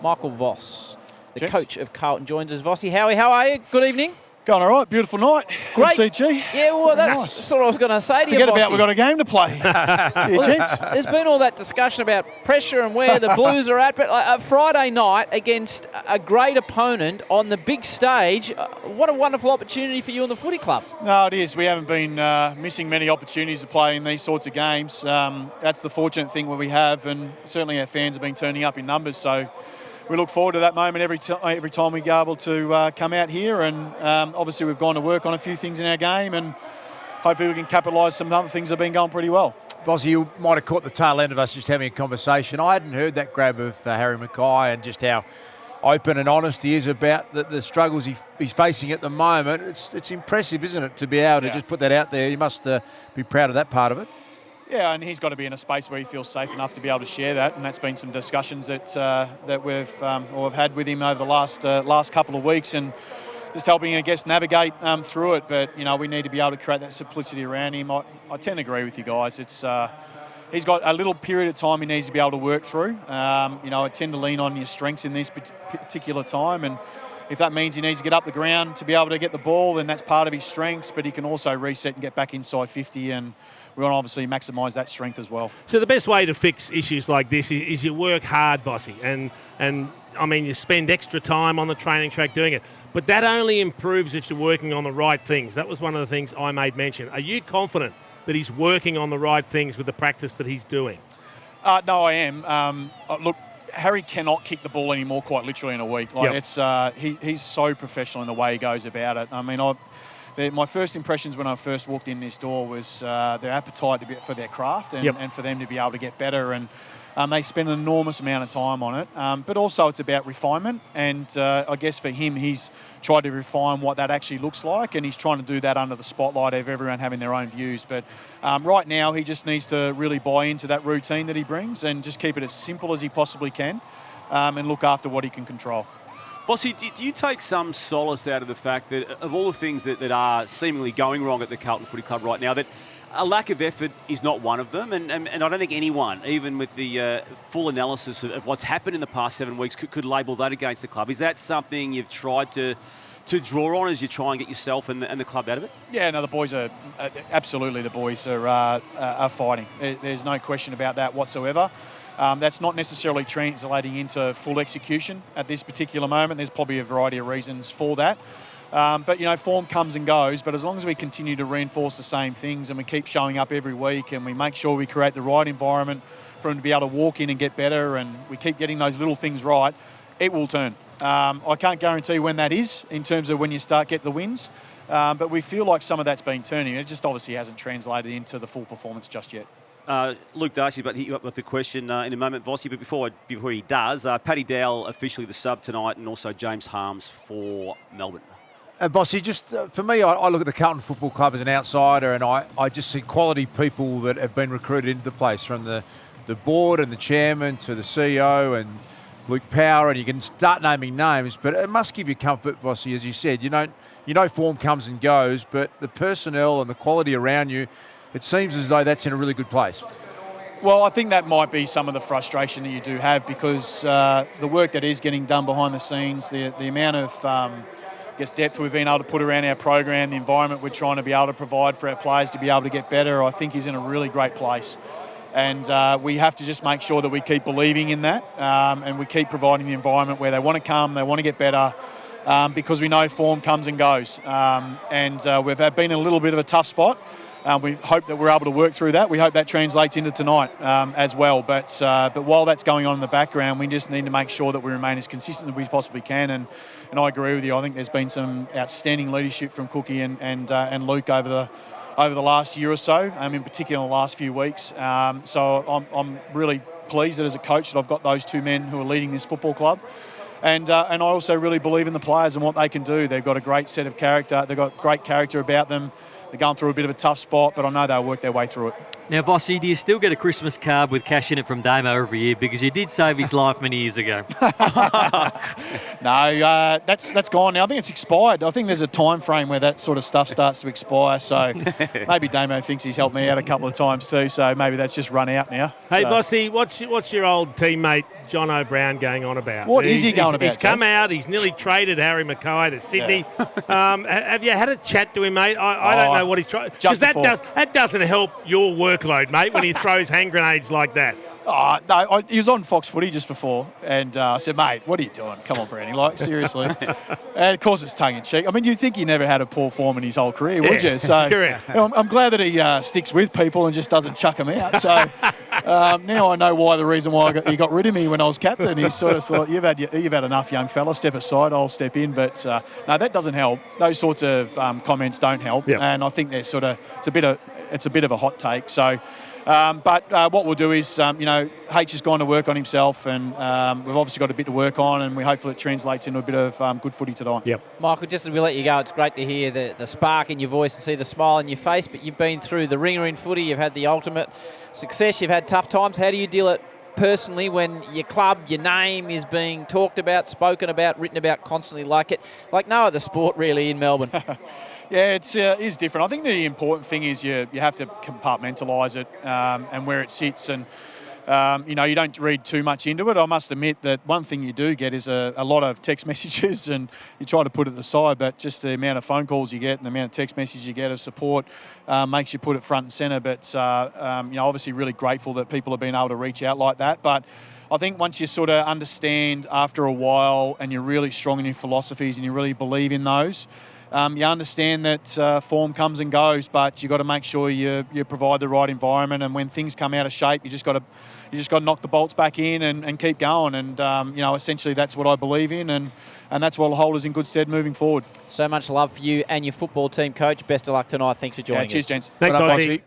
Michael Voss, the Gents. coach of Carlton, joins us. Vossi, Howie, how are you? Good evening. Going all right, beautiful night. Great. Good CG. Yeah, well, that's Nice. sort of what I was going to say to you, Forget about Vossi. we've got a game to play. Yeah, gents. There's been all that discussion about pressure and where the Blues are at, but a Friday night against a great opponent on the big stage, what a wonderful opportunity for you and the footy club. No, it is. We haven't been missing many opportunities to play in these sorts of games. That's the fortunate thing where we have, and certainly our fans have been turning up in numbers, so we look forward to that moment every time we go able to come out here, and obviously we've gone to work on a few things in our game, and hopefully we can capitalise some other things that have been going pretty well. Vossi, you might have caught the tail end of us just having a conversation. I hadn't heard that grab of Harry McKay and just how open and honest he is about the struggles he's facing at the moment. It's impressive, isn't it, to be able to just put that out there. You must be proud of that part of it. Yeah, and he's got to be in a space where he feels safe enough to be able to share that, and that's been some discussions that we've had with him over the last couple of weeks, and just helping, I guess, navigate through it. But we need to be able to create that simplicity around him. I tend to agree with you guys. It's he's got a little period of time he needs to be able to work through. I tend to lean on your strengths in this particular time, and if that means he needs to get up the ground to be able to get the ball, then that's part of his strengths. But he can also reset and get back inside 50, and we want to obviously maximise that strength as well. So the best way to fix issues like this is you work hard, Vossi, and I mean you spend extra time on the training track doing it. But that only improves if you're working on the right things. That was one of the things I made mention. Are you confident that he's working on the right things with the practice that he's doing? No, I am. Look, Harry cannot kick the ball anymore, quite literally, in a week. It's he's so professional in the way he goes about it. I mean, my first impressions when I first walked in this door was their appetite for their craft and for them to be able to get better, and they spend an enormous amount of time on it. But also it's about refinement, and I guess for him, he's tried to refine what that actually looks like, and he's trying to do that under the spotlight of everyone having their own views. But right now, he just needs to really buy into that routine that he brings and just keep it as simple as he possibly can, and look after what he can control. Vossi, do you take some solace out of the fact that of all the things that are seemingly going wrong at the Carlton Footy Club right now, that a lack of effort is not one of them, and I don't think anyone, even with the full analysis of what's happened in the past 7 weeks, could label that against the club? Is that something you've tried to draw on as you try and get yourself and the club out of it? Yeah, no, the boys are absolutely are fighting. There's no question about that whatsoever. That's not necessarily translating into full execution at this particular moment. There's probably a variety of reasons for that. But, form comes and goes. But as long as we continue to reinforce the same things and we keep showing up every week and we make sure we create the right environment for them to be able to walk in and get better, and we keep getting those little things right, it will turn. I can't guarantee when that is in terms of when you start getting the wins. But we feel like some of that's been turning. It just obviously hasn't translated into the full performance just yet. Luke Darcy's about to hit you up with the question in a moment, Vossi, but before he does, Paddy Dowell officially the sub tonight, and also James Harms for Melbourne. Vossi, just for me, I look at the Carlton Football Club as an outsider, and I just see quality people that have been recruited into the place, from the board and the chairman to the CEO and Luke Power, and you can start naming names, but it must give you comfort, Vossi, as you said. You know form comes and goes, but the personnel and the quality around you, it seems as though that's in a really good place. Well, I think that might be some of the frustration that you do have, because the work that is getting done behind the scenes, the amount of depth we've been able to put around our program, the environment we're trying to be able to provide for our players to be able to get better, I think is in a really great place. And we have to just make sure that we keep believing in that, and we keep providing the environment where they want to come, they want to get better, because we know form comes and goes. We've been in a little bit of a tough spot. We hope that we're able to work through that. We hope that translates into tonight as well. But while that's going on in the background, we just need to make sure that we remain as consistent as we possibly can. And I agree with you. I think there's been some outstanding leadership from Cookie and Luke over the last year or so, in particular in the last few weeks. So I'm really pleased that as a coach that I've got those two men who are leading this football club. And I also really believe in the players and what they can do. They've got a great set of character. They've got great character about them. they're going through a bit of a tough spot, but I know they'll work their way through it. Now, Vossy, do you still get a Christmas card with cash in it from Damo every year? Because you did save his life many years ago. No, that's gone now. I think it's expired. I think there's a time frame where that sort of stuff starts to expire. So maybe Damo thinks he's helped me out a couple of times too. So maybe that's just run out now. Hey, So- Vossy, what's your old teammate Jono Brown going on about? What is he going about, He's come Jess? out. He's nearly traded Harry McKay to Sydney. Have you had a chat to him, mate? I don't know what he's trying. Because that doesn't help your workload, mate, when he throws hand grenades like that. Oh, no, he was on Fox Footy just before, and I said, mate, what are you doing? Come on, Brownie, like, seriously. And, of course, it's tongue-in-cheek. I mean, you'd think he never had a poor form in his whole career, would you? So correct. I'm glad that he sticks with people and just doesn't chuck them out. So now I know why the reason why he got rid of me when I was captain. He sort of thought, you've had enough, young fella, step aside, I'll step in. But, no, that doesn't help. Those sorts of comments don't help. Yep. And I think they're sort of, it's a bit of a hot take. So... But what we'll do is, H has gone to work on himself, and we've obviously got a bit to work on, and we hope it translates into a bit of good footy tonight. Yep. Michael, just as we let you go, it's great to hear the spark in your voice and see the smile in your face, but you've been through the ringer in footy, you've had the ultimate success, you've had tough times. How do you deal it personally when your club, your name is being talked about, spoken about, written about constantly like no other sport really in Melbourne? Yeah, it is different. I think the important thing is you have to compartmentalise it and where it sits, and you don't read too much into it. I must admit that one thing you do get is a lot of text messages, and you try to put it aside, but just the amount of phone calls you get and the amount of text messages you get of support makes you put it front and centre. But obviously really grateful that people have been able to reach out like that. But I think once you sort of understand after a while, and you're really strong in your philosophies and you really believe in those, you understand that form comes and goes, but you've got to make sure you provide the right environment. And when things come out of shape, you just got to knock the bolts back in and keep going. And essentially that's what I believe in, and that's what will hold us in good stead moving forward. So much love for you and your football team, Coach. Best of luck tonight. Thanks for joining us. Cheers, gents. Thanks, Well done, Vossy. Vossy.